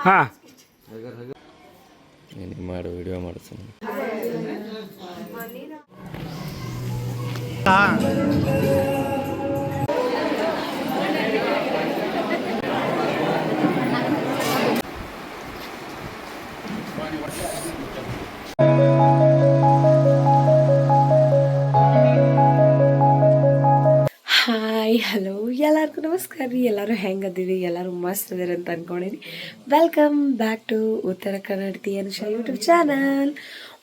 ಹಾಂ ಮಾಡು video ಮಾಡಿಸ್ hi hello ಎಲ್ಲರಿಗೂ ನಮಸ್ಕಾರ ರೀ. ಎಲ್ಲರೂ ಹೆಂಗದಿರಿ? ಎಲ್ಲರೂ ಮಸ್ತ್ ಅದಿರಿ ಅಂತ ಅಂದ್ಕೊಂಡಿರಿ. ವೆಲ್ಕಮ್ ಬ್ಯಾಕ್ ಟು ಉತ್ತರ ಕನ್ನಡತಿ ಅನುಷಾ ಯೂಟ್ಯೂಬ್ ಚಾನಲ್.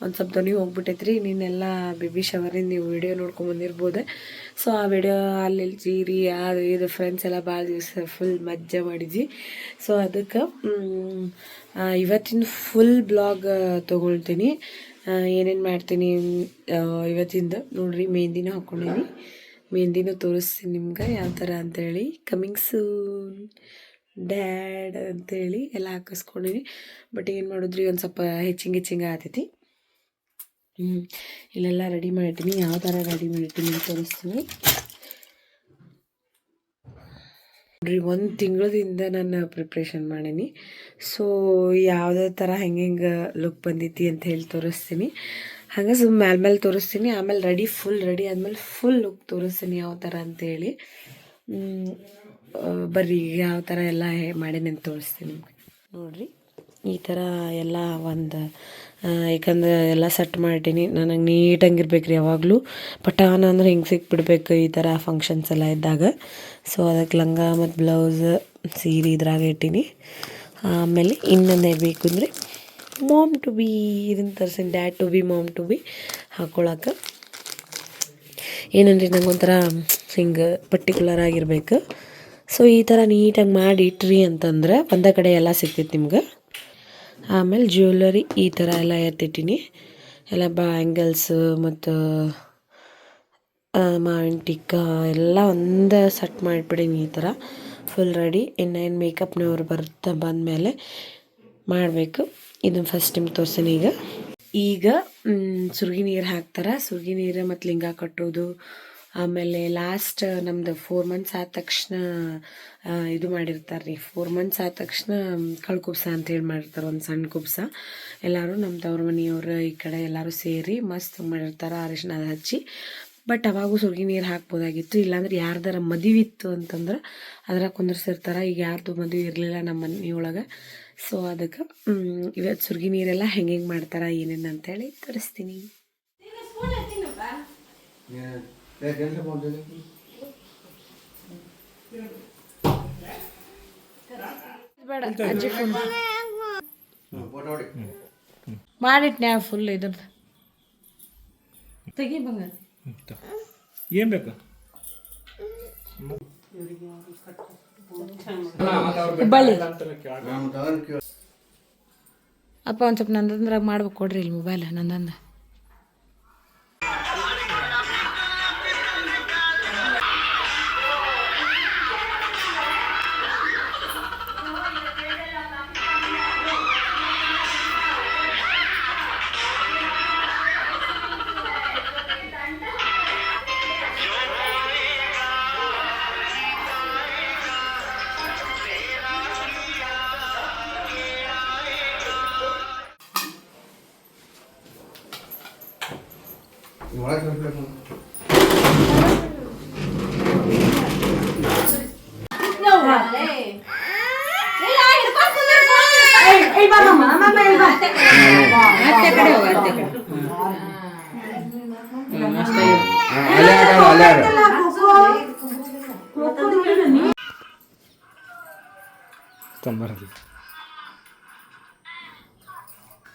ಒಂದು ಸ್ವಲ್ಪ ಧ್ವನಿ ಹೋಗ್ಬಿಟ್ಟೈತ್ರಿ. ನೀನೆಲ್ಲ ಬೇಬಿ ಶವರಿಂದ ನೀವು ವಿಡಿಯೋ ನೋಡ್ಕೊಂಬಂದಿರ್ಬೋದು. ಸೊ ಆ ವಿಡಿಯೋ ಅಲ್ಲಿ ಜೀರಿ ಅದು ಇದು ಫ್ರೆಂಡ್ಸ್ ಎಲ್ಲ ಭಾಳ ದಿವಸ ಫುಲ್ ಮಜ್ಜಾ ಮಾಡಿದ್ವಿ. ಸೊ ಅದಕ್ಕೆ ಇವತ್ತಿನ ಫುಲ್ ಬ್ಲಾಗ್ ತೊಗೊಳ್ತೀನಿ. ಏನೇನು ಮಾಡ್ತೀನಿ ಇವತ್ತಿಂದ ನೋಡ್ರಿ. ಮೆಹಂದಿನ ಹಾಕ್ಕೊಂಡೀನಿ. ಮೆಹಂದಿನೂ ತೋರಿಸ್ತೀನಿ ನಿಮ್ಗೆ ಯಾವ ಥರ ಅಂಥೇಳಿ. ಕಮಿಂಗ್ ಸೂನ್ ಡ್ಯಾಡ್ ಅಂಥೇಳಿ ಎಲ್ಲ ಹಾಕಿಸ್ಕೊಂಡಿನಿ. ಬಟ್ ಏನು ಮಾಡಿದ್ರಿ, ಒಂದು ಸ್ವಲ್ಪ ಹೆಚ್ಚಿಂಗೆ ಆಗ್ತೈತಿ. ಇಲ್ಲೆಲ್ಲ ರೆಡಿ ಮಾಡಿರ್ತೀನಿ. ಯಾವ ಥರ ರೆಡಿ ಮಾಡಿರ್ತೀನಿ ತೋರಿಸ್ತೀನಿ ನೋಡ್ರಿ. 1 ತಿಂಗಳದಿಂದ ನಾನು ಪ್ರಿಪ್ರೇಷನ್ ಮಾಡೀನಿ. ಸೊ ಯಾವುದೇ ಥರ ಹೆಂಗೆ ಲುಕ್ ಬಂದೈತಿ ಅಂತ ಹೇಳಿ ತೋರಿಸ್ತೀನಿ. ಹಾಗೆ ಮೇಲೆ ತೋರಿಸ್ತೀನಿ. ಆಮೇಲೆ ಫುಲ್ ರೆಡಿ ಆದಮೇಲೆ ಫುಲ್ ಲುಕ್ ತೋರಿಸ್ತೀನಿ ಯಾವ ಥರ ಅಂತೇಳಿ. ಬರ್ರಿ ಯಾವ ಥರ ಎಲ್ಲ ಮಾಡೀನಿ ಅಂತ ತೋರಿಸ್ತೀನಿ ನಿಮ್ಗೆ. ನೋಡಿರಿ ಈ ಥರ ಎಲ್ಲ ಯಾಕಂದ್ರೆ ಎಲ್ಲ ಸೆಟ್ ಮಾಡಿದ್ದೀನಿ. ನನಗೆ ನೀಟಾಗಿರ್ಬೇಕು ರೀ ಯಾವಾಗಲೂ. ಪಟಾನ ಅಂದ್ರೆ ಹಿಂಗೆ ಸಿಕ್ಬಿಡ್ಬೇಕು ಈ ಥರ ಫಂಕ್ಷನ್ಸ್ ಎಲ್ಲ ಇದ್ದಾಗ. ಸೊ ಅದಕ್ಕೆ ಲಂಗ ಮತ್ತು ಬ್ಲೌಸ್ ಸೀರೆ ಇದ್ರಾಗ ಇಟ್ಟೀನಿ. ಆಮೇಲೆ ಇನ್ನೊಂದು ಬೇಕು ಅಂದರೆ ಮಾಮ್ ಟು ಬಿ ಇದನ್ನು ತರಿಸಿನಿ. Dad to be mom to be ಹಾಕ್ಕೊಳಕ್ಕೆ. ಏನಂದ್ರೆ ನಂಗೊಂಥರ ಹಿಂಗೆ ಪರ್ಟಿಕ್ಯುಲರ್ ಆಗಿರ್ಬೇಕು. ಸೊ ಈ ಥರ ನೀಟಾಗಿ ಮಾಡಿ ಇಟ್ರಿ ಅಂತಂದ್ರೆ ಒಂದೇ ಕಡೆ ಎಲ್ಲ ಸಿಗ್ತೈತಿ ನಿಮ್ಗೆ. ಆಮೇಲೆ ಜ್ಯುವೆಲರಿ ಈ ಥರ ಎಲ್ಲ ಎತ್ತಿಟ್ಟಿನಿ. ಎಲ್ಲ ಬ್ಯಾಂಗಲ್ಸ್ ಮತ್ತು ಮಾವಿನ ಟಿಕ್ಕ ಎಲ್ಲ ಒಂದೇ ಸೆಟ್ ಮಾಡಿಬಿಡೀನಿ ಈ ಥರ ಫುಲ್ ರೆಡಿ. ಇನ್ನೇನು ಮೇಕಪ್ನವ್ರು ಬಂದಮೇಲೆ ಮಾಡಬೇಕು. ಇದನ್ನು ಫಸ್ಟ್ ಟೈಮ್ ತೋರಿಸ್ತೀನಿ. ಈಗ ಸುರ್ಗಿ ನೀರು ಹಾಕ್ತಾರೆ. ಸುರ್ಗಿ ನೀರು ಮತ್ತು ಲಿಂಗ ಕಟ್ಟೋದು. ಆಮೇಲೆ ಲಾಸ್ಟ್ ನಮ್ದು 4 ಮಂತ್ಸ್ ಆದ ತಕ್ಷಣ ಇದು ಮಾಡಿರ್ತಾರೆ ರೀ. 4 ಮಂತ್ಸ್ ಆದ ತಕ್ಷಣ ಕಳ್ಕುಬ್ಸ ಅಂತೇಳಿ ಮಾಡಿರ್ತಾರೆ. ಒಂದು ಸಣ್ಣ ಕುಬ್ಸ ಎಲ್ಲರೂ ನಮ್ಮ ತವ್ರ ಮನೆಯವರು ಈ ಕಡೆ ಎಲ್ಲರೂ ಸೇರಿ ಮಸ್ತ್ ಮಾಡಿರ್ತಾರೆ ಅರಿಶಿನ ಹಚ್ಚಿ. ಬಟ್ ಅವಾಗೂ ಸುರ್ಗಿ ನೀರು ಹಾಕ್ಬೋದಾಗಿತ್ತು. ಇಲ್ಲಾಂದ್ರೆ ಯಾರ್ದಾರ ಮದುವೆ ಇತ್ತು ಅಂತಂದ್ರೆ ಅದ್ರಾಗ ಕುಂದರ್ಸಿರ್ತಾರೆ. ಈಗ ಯಾರ್ದು ಮದುವೆ ಇರಲಿಲ್ಲ ನಮ್ಮ ಮನೆಯೊಳಗೆ. ಸೊ ಅದಕ್ಕೆ ಇವತ್ತು ಸುರ್ಗಿ ನೀರೆಲ್ಲ ಹೆಂಗೆ ಮಾಡ್ತಾರೆ ಏನೇನು ಅಂತೇಳಿ ತೋರಿಸ್ತೀನಿ. ಮಾಡಿಟ್ನ್ಯಾ ಫುಲ್ ಇದ್ರದ್ದು ತೆಗಿ ಬಂಗ. ಏನು ಬೇಕು? ಹುಬ್ಬಳ್ಳಿ ಅಪ್ಪ ಒಂದು ಸ್ವಲ್ಪ ನಂದಂದ್ರಾಗ ಮಾಡ್ಬೇಕು ಕೊಡ್ರಿ ಇಲ್ಲಿ ಮೊಬೈಲ್ ನಂದಂದ.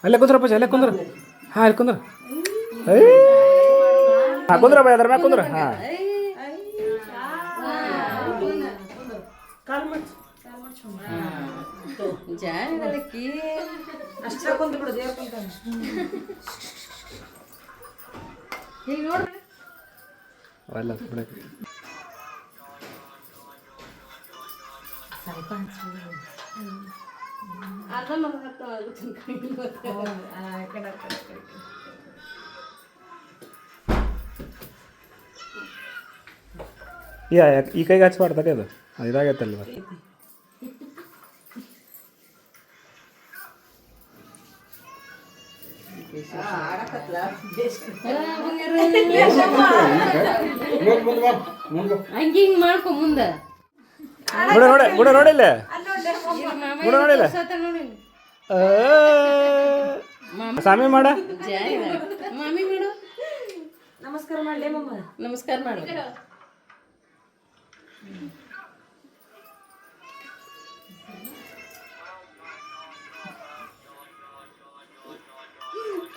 ಅಲ್ಲೇ ಕುಂದ್ರಪ್ಪ, ಅಲ್ಲೇ ಕುಂದ್ರ. ಹಾಂ ಅಲ್ಲಿ ಕುಂದ್ರ. ಹಾಂ ಕುಂದ್ರಪ್ಪ, ಅದ್ರ ಮ್ಯಾಗ ಕುಂದ್ರ. ಹಾಂ ಅಷ್ಟೇ ಕುಂತ ಬಿಡು. ದೇವ್ರ ಕುಂತ ಈಗ ನೋಡ್ರಿ ಅವೆಲ್ಲ ಬಿಡಕ್ಕೆ ಸ್ವಲ್ಪ ಅರ್ಧ ಮಗ ಈ ಕೈಗೆ ಹಚ್ಬಾರ್ದು ಅದು ಇದಾಗೈತಲ್ಲ ಇವತ್ತು. ಹಂಗೆ ಹಿಂಗೆ ಮಾಡ್ಕೊ ಮುಂದೆ ಗುಡ ನೋಡಿಲ್ಲ ಗುಡ ನೋಡಿಲ್ಲ ಸ್ವಾಮಿ ಮಾಡ ಮಾಮಿ ಮಾಡು ನಮಸ್ಕಾರ ಮಾಡಲೇ ಮಮ್ಮ. ನಮಸ್ಕಾರ ಮಾಡು.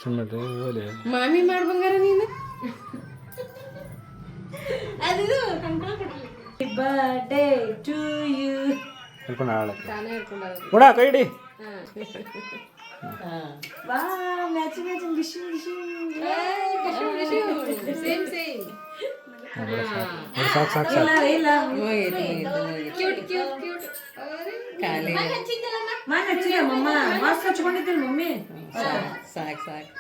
ಸುಮ್ಮನೆ ಮಾಮಿ ಮಾಡು ಬಂಗಾರ ನೀನು. Birthday to you. ಹೇಳ್ಕೊಂಡು ಆಳಕ್ಕೆ ತಾನೇ ಹೇಳ್ಕೊಂಡ ಗುಡ ಕೈ ಹಿಡಿ. ಬಾ matching matching dish same same. ಸಾಕು ಸಾಕು ಇಲ್ಲ ಇಲ್ಲ ಕ್ಯೂಟ್ ಕ್ಯೂಟ್ ಕ್ಯೂಟ್. ಖಾಲಿ ಮಾನ್ ಹಚ್ಚಿಲ್ಲ ಮಮ್ಮ. ಮಾಸ್ಕ್ ಹಚ್ಕೊಂಡಿದ್ದಿಲ್ಲ ಮಮ್ಮಿ. ಸಾಕು ಸಾಕು.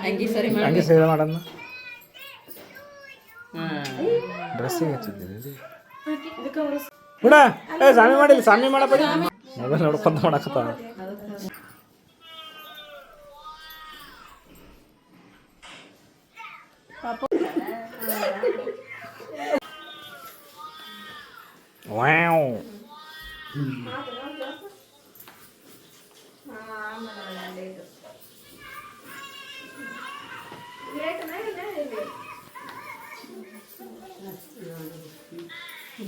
ಹಂಗೆ ಸರಿ ಮಾಡಿ. ಹಂಗೆ ಸೇವೆ ಮಾಡೋಣ. ಹಾಂ ಡ್ರೆಸ್ಸಿಗೆ ಹಚ್ಚಿದ್ದೀರಿ ಗುಡ. ಸ್ವಾಮಿ ಮಾಡಿಲ್ಲ ಸ್ವಾಮಿ ಮಾಡಪ್ಪ. ಮೊಬೈಲ್ ನೋಡ್ಕೊಂತ ಮಾಡಕತ್ತಾವ. ವಾವ್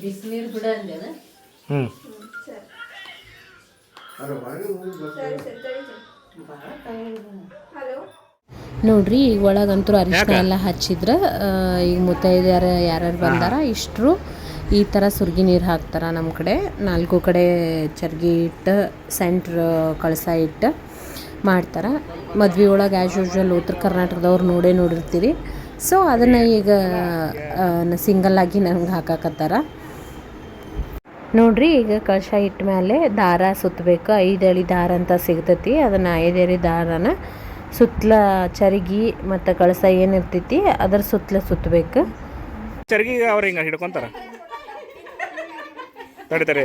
ಬಿಸಿನೀರು ಬಿಡ ಅಂದೇನ. ನೋಡ್ರಿ ಈಗ ಒಳಗಂತೂ ಅರಿಶಿನ ಎಲ್ಲ ಹಚ್ಚಿದ್ರೆ ಈಗ ಮುತ್ತೈದೆಯರು ಯಾರ್ಯಾರು ಬಂದಾರ ಇಷ್ಟರು ಈ ಥರ ಸುರ್ಗಿ ನೀರು ಹಾಕ್ತಾರೆ. ನಮ್ಮ ಕಡೆ 4 ಕಡೆ ಚರ್ಗಿ ಇಟ್ಟು ಸೆಂಟ್ರ್ ಕಳಸ ಇಟ್ಟು ಮಾಡ್ತಾರೆ. ಮದ್ವೆ ಒಳಗೆ ಆ್ಯಸ್ ಯೂಶ್ವಲ್ ಉತ್ತರ ಕರ್ನಾಟಕದವ್ರು ನೋಡಿರ್ತೀರಿ. ಸೊ ಅದನ್ನು ಈಗ ಸಿಂಗಲ್ಲಾಗಿ ನನಗೆ ಹಾಕಾಕತ್ತಾರ. ನೋಡ್ರಿ ಈಗ ಕಳಶ ಇಟ್ಟ ಮೇಲೆ ದಾರ ಸುತ್ತಬೇಕು. 5 ಎಳೆ ದಾರ ಅಂತ ಸಿಗ್ತೈತಿ. ಅದನ್ನು 5 ಎಳೆ ದಾರನ ಸುತ್ತಲ ಚರ್ಗಿ ಮತ್ತು ಕಳಸ ಏನಿರ್ತೈತಿ ಅದ್ರ ಸುತ್ತಲ ಸುತ್ತಬೇಕು. ಚರ್ಗಿಗೆ ಅವ್ರು ಹಿಂಗೆ ಹಿಡ್ಕೊಂತಾರ. ತಡಿತಾರೆ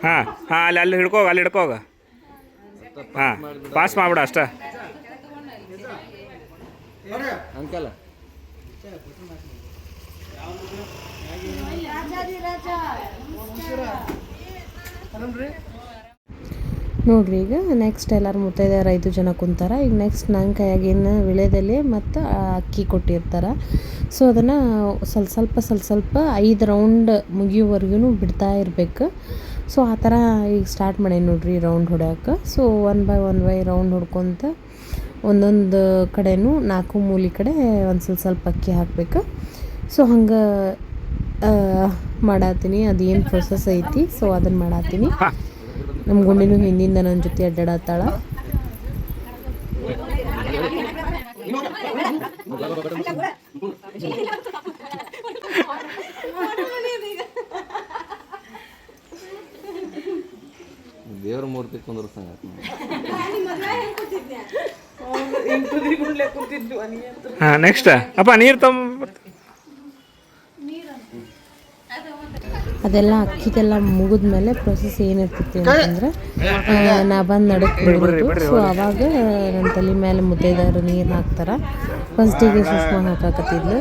ಹಾಂ ಹಾಂ ಅಲ್ಲಿ ಹಿಡ್ಕೋಗ ಅಲ್ಲಿ ಹಿಡ್ಕೋಗ. ಹಾಂ ಪಾಸ್ ಮಾಡ್ಬಿಡ ಅಷ್ಟ. ಅಂಕಲ್ ನೋಡ್ರಿ ಈಗ ನೆಕ್ಸ್ಟ್ ಎಲ್ಲರೂ ಮುತ್ತೈದೆಯರು 5 ಜನ ಕುಂತಾರ. ಈಗ ನೆಕ್ಸ್ಟ್ ನನ್ನ ಕೈಯಾಗೇನು ವಿಳೆದೆಲೆ ಮತ್ತು ಅಕ್ಕಿ ಕೊಟ್ಟಿರ್ತಾರೆ. ಸೊ ಅದನ್ನು ಸ್ವಲ್ಪ 5 ರೌಂಡ್ ಮುಗಿಯೋವರೆಗೂ ಬಿಡ್ತಾ ಇರಬೇಕು. ಸೊ ಆ ಥರ ಈಗ ಸ್ಟಾರ್ಟ್ ಮಾಡಿ ನೋಡ್ರಿ ರೌಂಡ್ ಹೊಡ್ಯೋಕೆ. ಸೊ 1 ಬೈ 1 ರೌಂಡ್ ಹೊಡ್ಕೊತ ಒಂದೊಂದು ಕಡೆನೂ 4 ಮೂಲೆ ಕಡೆ ಒಂದು ಸ್ವಲ್ಪ ಅಕ್ಕಿ ಹಾಕಬೇಕು. ಸೊ ಹಂಗೆ ಮಾಡತ್ತೀನಿ. ಅದೇನು ಪ್ರೊಸೆಸ್ ಐತಿ ಸೊ ಅದನ್ನು ಮಾಡತ್ತೀನಿ. ನಮ್ಮ ಗುಂಡಿನೂ ಹಿಂದಿಂದ ನನ್ನ ಜೊತೆ ಅಡ್ಡಾಡತ್ತಾಳ. ದೇವ್ರ ಮೂರ್ತಿ ಕುಂದ್ರ ಸಂಗ ಹಾಂ ನೆಕ್ಸ್ಟ್ ಅಪ್ಪ ನೀರು ತೊಂಬ. ಅದೆಲ್ಲ ಅಕ್ಕಿದೆಲ್ಲ ಮುಗಿದ್ಮೇಲೆ ಪ್ರೊಸೆಸ್ ಏನಿರ್ತೈತಿ ಅಂತಂದ್ರೆ ನಾ ಬಂದು ನಡಕ್ಕೆ ಬಿಡ್ಬೋದು. ಸೊ ಆವಾಗ ನನ್ನ ತಲೆ ಮೇಲೆ ಮುತ್ತೈದೆಯರು ನೀರು ಹಾಕ್ತಾರೆ. ಫಸ್ಟಿಗೆ ಸುಷ್ಮಾ ಹಾಕಾಕತ್ತಿದ್ಲು.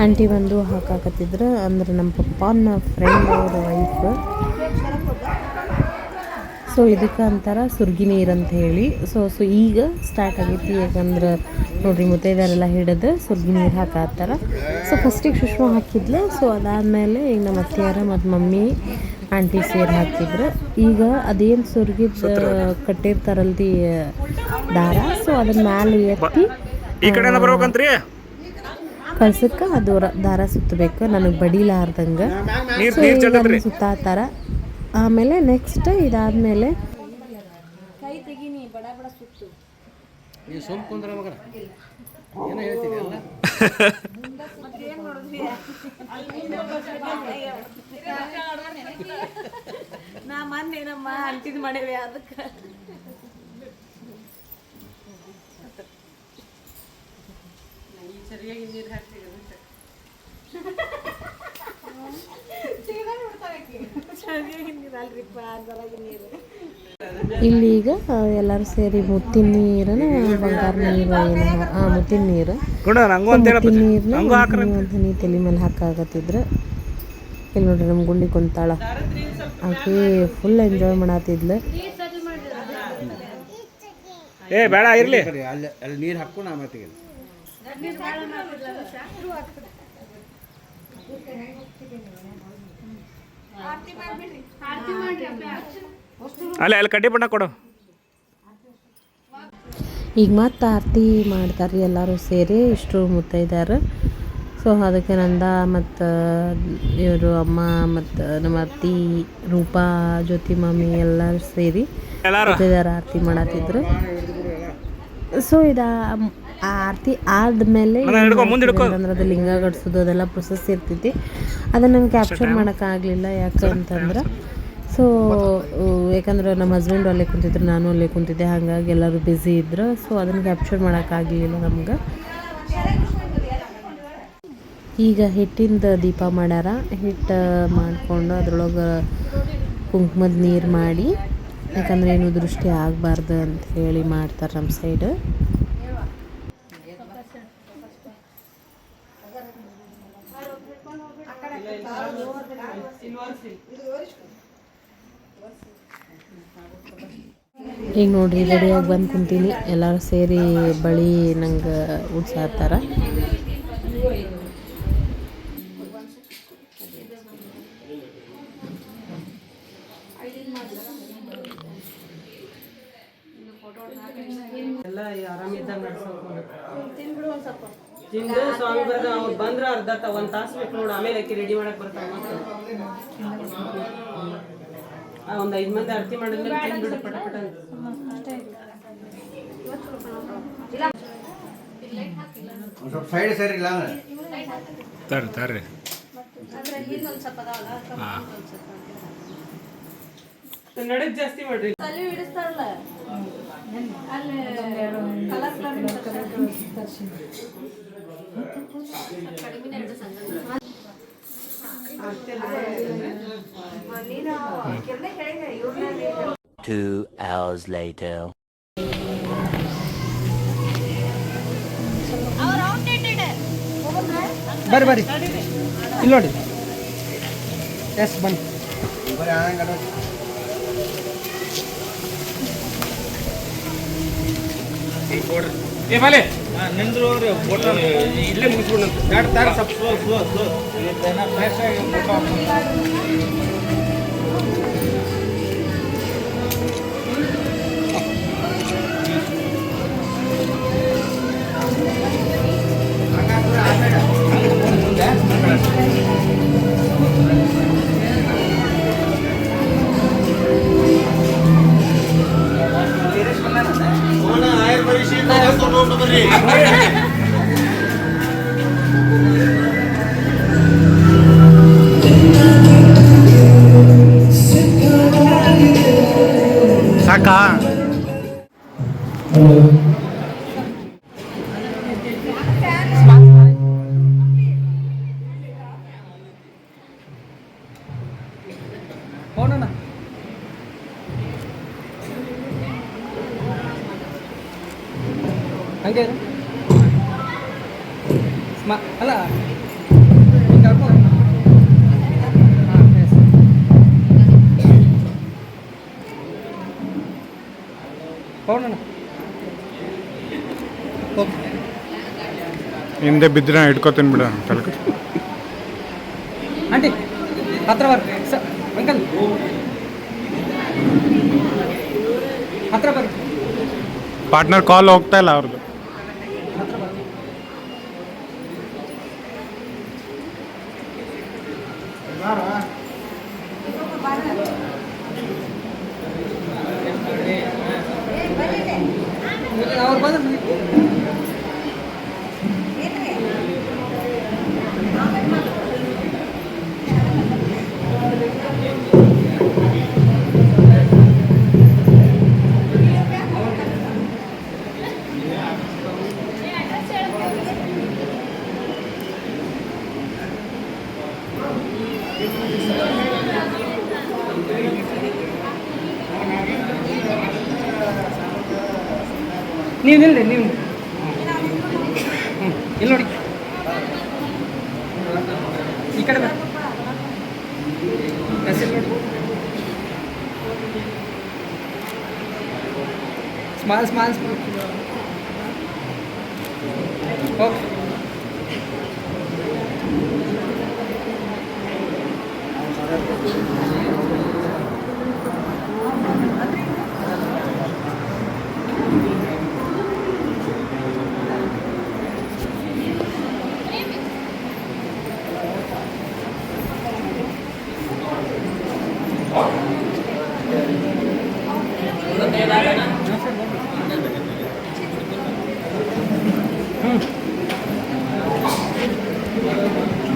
ಆಂಟಿ ಬಂದು ಹಾಕಾಕತ್ತಿದ್ರು. ಅಂದ್ರೆ ನಮ್ಮ ಪಪ್ಪನ ಫ್ರೆಂಡ್ ಅವ್ರ ವೈಫ್. ಸೊ ಇದಕ್ಕೆ ಅಂತಾರೆ ಸುರ್ಗಿ ನೀರು ಅಂತ ಹೇಳಿ. ಸೊ ಈಗ ಸ್ಟಾರ್ಟ್ ಆಗೈತಿ. ಯಾಕಂದ್ರೆ ನೋಡ್ರಿ ಮುತ್ತೈದೆಯರೆಲ್ಲ ಹಿಡಿದು ಸುರ್ಗಿ ನೀರು ಹಾಕಾತ್ತಾರ. ಸೊ ಫಸ್ಟಿಗೆ ಸುಷ್ಮಾ ಹಾಕಿದ್ಲು. ಸೊ ಅದಾದಮೇಲೆ ಈಗ ನಮ್ಮ ಅತ್ತೆಯರ ಮತ್ತು ಮಮ್ಮಿ ಆಂಟಿ ಸೇರಿ ಹಾಕಿದ್ರು. ಈಗ ಅದೇನು ಸುರ್ಗಿದ ಕಟ್ಟಿರ್ತಾರಲ್ರಿ ದಾರ. ಸೊ ಅದನ್ನ ಮ್ಯಾಲೆ ಎತ್ತಿ ಈ ಕಡೆಯಿಂದ ಬರ್ಬೇಕಂತ್ರಿ. ಕಳ್ಸಕ್ಕೆ ಅದು ದಾರ ಸುತ್ತಬೇಕು ನನಗೆ ಬಡಿಲಾರ್ದಂಗೆ. ಸೊ ಈಗ ಅದನ್ನ ಸುತ್ತಾತಾರ. ಆಮೇಲೆ ನೆಕ್ಸ್ಟ್ ಇದಾದಮೇಲೆ ನೀವು ಸುಮ್ ಕುಂದ್ರ ಮಗನ ಏನೋ ಹೇಳ್ತೀನಿ ಅಲ್ಲ ನಾ ಮೊನ್ನೆ ನಮ್ಮ ಅಂಟಿದ್ ಮಾಡೇವಿ ಅದಕ್ಕೆ ಇಲ್ಲಿ ಈಗ ಎಲ್ಲರೂ ಸೇರಿ ಮುತ್ತಿನ ನೀರನ್ನ ಬಂಗಾರ ನೀರು ಏನು ಮುತ್ತಿನ ನೀರು ಮುತ್ತಿನ ನೀರನ್ನ ಹನಿ ತಲೆ ಮೇಲೆ ಹಾಕಾಗತ್ತಿದ್ರು. ಇಲ್ಲಿ ನೋಡ್ರಿ ನಮ್ಮ ಗುಂಡಿ ಕುಂತಾಳ, ಆಕೆ ಫುಲ್ ಎಂಜಾಯ್ ಮಾಡತ್ತಿದ್ಲು. ಬೇಡ ಇರ್ಲಿ ಅಲ್ಲಿ ನೀರು ಹಾಕ್ಕೊಂಡು ಆಮೇಲೆ ಅಲ್ಲಿ ಕಡ್ಡಿ ಬಣ್ಣ ಕೊಡು. ಈಗ ಮತ್ತೆ ಆರತಿ ಮಾಡ್ತಾರೆ ಎಲ್ಲರೂ ಸೇರಿ, ಇಷ್ಟು ಮುತ್ತೈದಾರು. ಸೊ ಅದಕ್ಕೆ ನಂದ ಮತ್ತು ಇವರು ಅಮ್ಮ ಮತ್ತು ನಮ್ಮ ಅತ್ತಿ ರೂಪಾ ಜ್ಯೋತಿ ಮಮ್ಮಿ ಎಲ್ಲರೂ ಸೇರಿ ಮುತ್ತೈದಾರು ಆರತಿ ಮಾಡತ್ತಿದ್ರು. ಸೊ ಆ ಆರತಿ ಆದಮೇಲೆ ಅಂದ್ರೆ ಅದು ಲಿಂಗ ಗಡ್ಸೋದು ಅದೆಲ್ಲ ಪ್ರೊಸೆಸ್ ಇರ್ತೈತಿ. ಅದನ್ನು ನಂಗೆ ಕ್ಯಾಪ್ಚರ್ ಮಾಡೋಕ್ಕಾಗಲಿಲ್ಲ. ಯಾಕಂತಂದ್ರೆ ಸೊ ಯಾಕಂದ್ರೆ ನಮ್ಮ ಹಸ್ಬೆಂಡು ಅಲ್ಲೇ ಕುಂತಿದ್ರು, ನಾನು ಅಲ್ಲೇ ಕುಂತಿದ್ದೆ, ಹಾಗಾಗಿ ಎಲ್ಲರೂ ಬ್ಯುಸಿ ಇದ್ರು. ಸೊ ಅದನ್ನು ಕ್ಯಾಪ್ಚರ್ ಮಾಡೋಕ್ಕಾಗಲಿಲ್ಲ ನಮ್ಗೆ. ಈಗ ಹಿಟ್ಟಿಂದ ದೀಪ ಮಾಡ್ಯಾರ. ಹಿಟ್ಟು ಮಾಡಿಕೊಂಡು ಅದ್ರೊಳಗೆ ಕುಂಕುಮದ ನೀರು ಮಾಡಿ, ಯಾಕಂದ್ರೆ ಏನು ದೃಷ್ಟಿ ಆಗಬಾರ್ದು ಅಂತ ಹೇಳಿ ಮಾಡ್ತಾರೆ ನಮ್ಮ ಸೈಡ್. ಈಗ ನೋಡ್ರಿ ರೆಡಿಯಾಗಿ ಬಂದು ಕುಂತೀನಿ. ಎಲ್ಲರೂ ಸೇರಿ ಬಳಿ ನಂಗೆ ಉಡ್ಸಾತ್ತಾರ. ಎಲ್ಲ ಆರಾಮಿದ್ದಾಗ ತಿಂದು ಸ್ವಾಮಿ ಬರ್ದ ಅವ್ರು ಬಂದ್ರೆ ಅರ್ಧ ಒಂದು ತಾಸು ಬೇಕು ನೋಡಿ. ಆಮೇಲೆ ಅಕ್ಕಿ ರೆಡಿ ಮಾಡಕ್ಕೆ ಬರ್ತಾವ. ಒಂದು 5 ಮಂದಿ ಆರತಿ ಮಾಡಿದ್ಮೇಲೆ ತಿಂದ್ಬಿಡು ಪಟ ಪಟ ಅಂತ. ಸ್ವಲ್ಪ ಸೈಡ್ ಸರಿ ಇಲ್ಲ ತರ್ರಿ ನಡಕ್ ಜಾಸ್ತಿ ಮಾಡ್ರಿ. Two hours later. ಬರ್ರಿ ಇಲ್ಲಿ ನೋಡಿ. ಎಸ್ ಬನ್ನಿ. ಇಲ್ಲೇ ಮುಗಿಸ್ಬಿಡಂತ ಸಾಕಾ? ಹಂಗೆ ಅಲ್ಲ ಹಿಂದೆ ಬಿದ್ದರೆ ಇಟ್ಕೋತೀನಿ ಬಿಡ ತಲೆಗೆ. ಆಂಟಿ ಹತ್ರ ಬರ್ರಿ ಅಂಕಲ್, ಹತ್ರ ಬರ್ರಿ. ಪಾರ್ಟ್ನರ್ ಕಾಲ್ ಹೋಗ್ತಾ ಇಲ್ಲ ಅವ್ರದ್ದು. ಅವ್ರು ಬಂದ್ರೆ ನೀವು ನಿಲ್ರಿ ನೀವು ಇಲ್ಲಿ ನೋಡಿ ಈ ಕಡೆ ಬರ್ರಿ ಹೆಸರು ನೋಡಿ ಸ್ಮಾಲ್ ಸ್ಮಾಲ್ ಸ್ಮಾಲ್ ಓಕೆ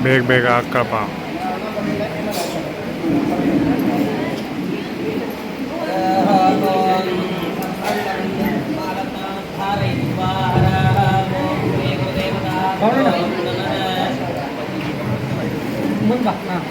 ಬೇಗ ಬೇಗ ಹಾಕಪ್ಪ. ಮುಂದೆ ಬಾ ಹಾಂ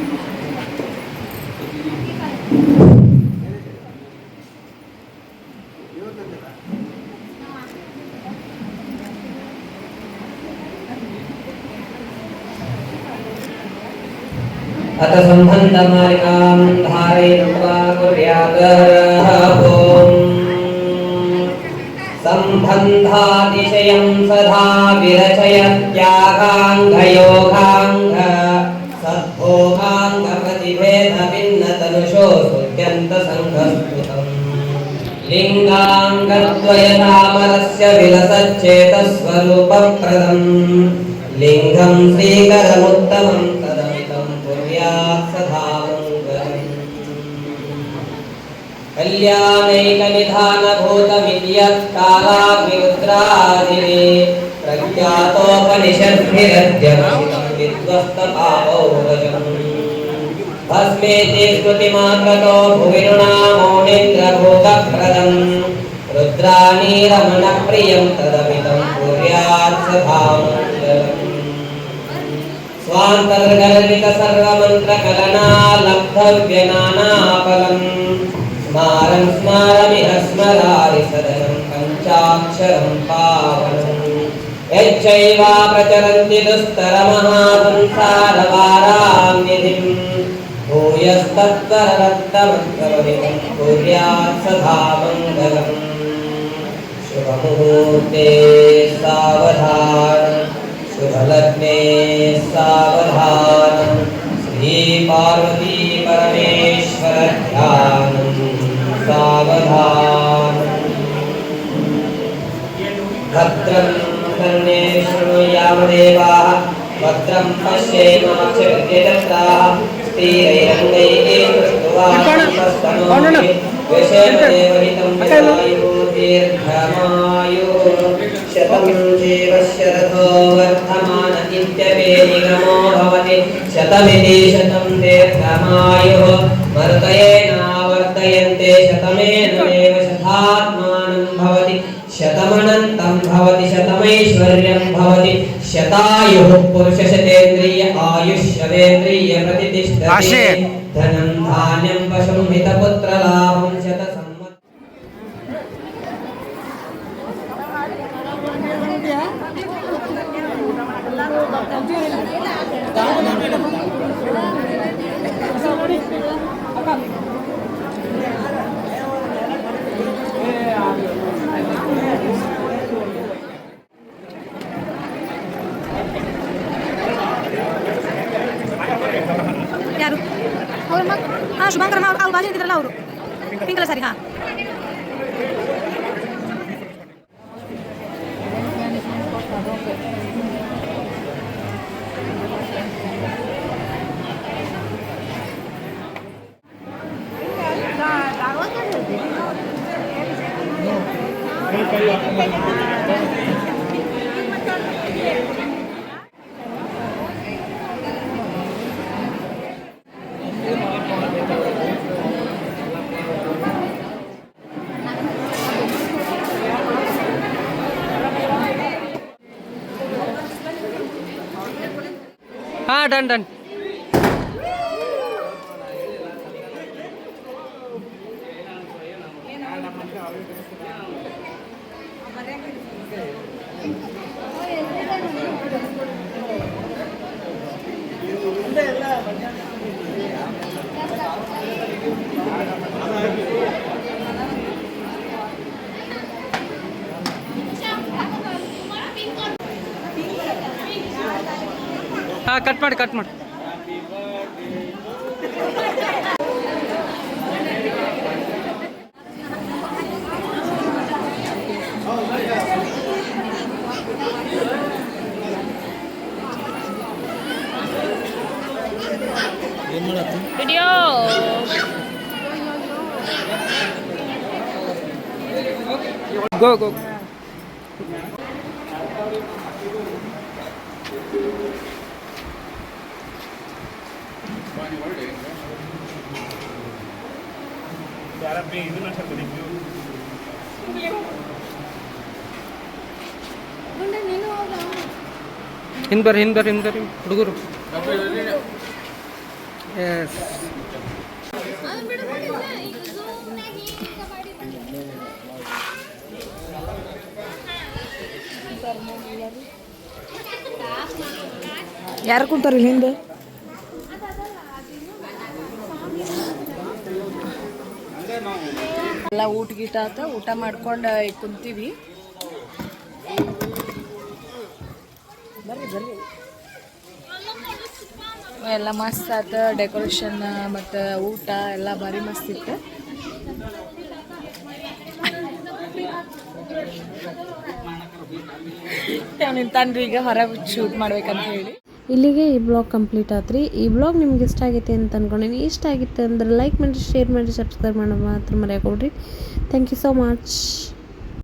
अत सम्बन्धमालिकां धारयित्वा कुर्यात् ॐ सम्बन्धातिशयं सदा विरचयत्यागाङ्गयोगाङ्ग सद्भोगाङ्गप्रतिभेदभिन्नतनुषो सुत्यन्तसङ्घस्तुतम् लिङ्गाङ्गद्वयतामरस्य विलसच्चेतस्वरूपप्रदम् लिङ्गं श्रीकरमुत्तमं तदमितं कुर्यात् सदा मङ्गलम् कल्याणैकनिधानभूतमिति यत्कालाग्निरुद्रादिने प्रख्यातोपनिषद्भिरद्यमसितं विध्वस्तपापौरजम् भस्मेति स्मृतिमात्रतो भुवि नृणामोनिन्द्रभूतप्रदम् रुद्राणीरमणप्रियं तदमितं कुर्यात् सदा मङ्गलम् स्वान्तर्गर्भितसर्वमन्त्रकलनालब्धव्यनानाफलम् स्मारं स्मारमिह स्मरारि सदनं पञ्चाक्षरं पावनम् यच्चैवा प्रचरन्ति दुस्तरमहासंसारवारां निधिं भूयस्तत्पररत्तमन्त्रवरितं कुर्यात् सदा मङ्गलम् शुभमुहूर्ते सावधानम् शुभलग्ने सावधानम् श्रीपार्वती परमेश्वर ध्यानं सावधानम् भद्रं कर्णेषु शृणुयामदेवाः भद्रं पश्येमाक्षभिर्यजत्राः स्थिरैरङ्गैः कृत्वानुपस्तनोभिर्विषेमदेवहितं विदायुः दीर्घमायुः शतं जीवस्य रथो वर्धमान इत्यपेनिगमो भवति शतमिति शतं दीर्घमायुः मर्तयेनावर्तयन्ते शतमेनमेव शतात्मानं भवति शतमनन्तं भवति शतमैश्वर्यं भवति शतायुः पुरुषशतेन्द्रिय आयुष्यवेन्द्रिय प्रतिष्ठते धनं धान्यं पशुं हितपुत्रलाभं शतसम्मत् ಯಾರು ಅವ್ರ ಹಾಂ ಶುಭಾಂಕರ ಅವ್ರು ಭಾಷೆ ಇದ್ರಲ್ಲ ಅವರು ಪಿಂಕಲ್ಲ ಸರಿ ಹಾಂ ಡನ್ ಡನ್. ಹಾಂ ಕಟ್ ಮಾಡಿ ಕಟ್ ಮಾಡಿ. ವಿಡಿಯೋ ಗೋ ಗೋ. ಹಿಂದ್ಬರ್ರಿ ಹುಡುಗರು. ಎಸ್ ಯಾರು ಕುಂತಾರ ಹಿಂದೆ? ಎಲ್ಲ ಊಟ ಗೀಟ ಆತ, ಊಟ ಮಾಡ್ಕೊಂಡು ಕುಂತೀವಿ. ಬರ್ರಿ ಬರ್ರಿ. ಎಲ್ಲ ಮಸ್ತ್ ಆತ, ಡೆಕೋರೇಷನ್ ಮತ್ತು ಊಟ ಎಲ್ಲ ಭಾರಿ ಮಸ್ತ್ ಇತ್ತು. ನಿಂತಾನ್ರಿ ಈಗ ಹೊರಗೆ ಶೂಟ್ ಮಾಡ್ಬೇಕಂತ ಹೇಳಿ. ಇಲ್ಲಿಗೆ ಈ ಬ್ಲಾಗ್ ಕಂಪ್ಲೀಟ್ ಆತ್ರಿ. ಈ ಬ್ಲಾಗ್ ನಿಮ್ಗೆ ಇಷ್ಟ ಆಗೈತೆ ಅಂತ ಅನ್ಕೊಂಡೀನಿ. ಇಷ್ಟ ಆಗಿತ್ತು ಅಂದ್ರೆ ಲೈಕ್ ಮಾಡಿ, ಶೇರ್ ಮಾಡಿ, ಸಬ್ಸ್ಕ್ರೈಬ್ ಮಾಡೋದು ಮಾತ್ರ ಮರೆಯಕ್ಕೆ ಹೋಗ್ರಿ. Thank you so much.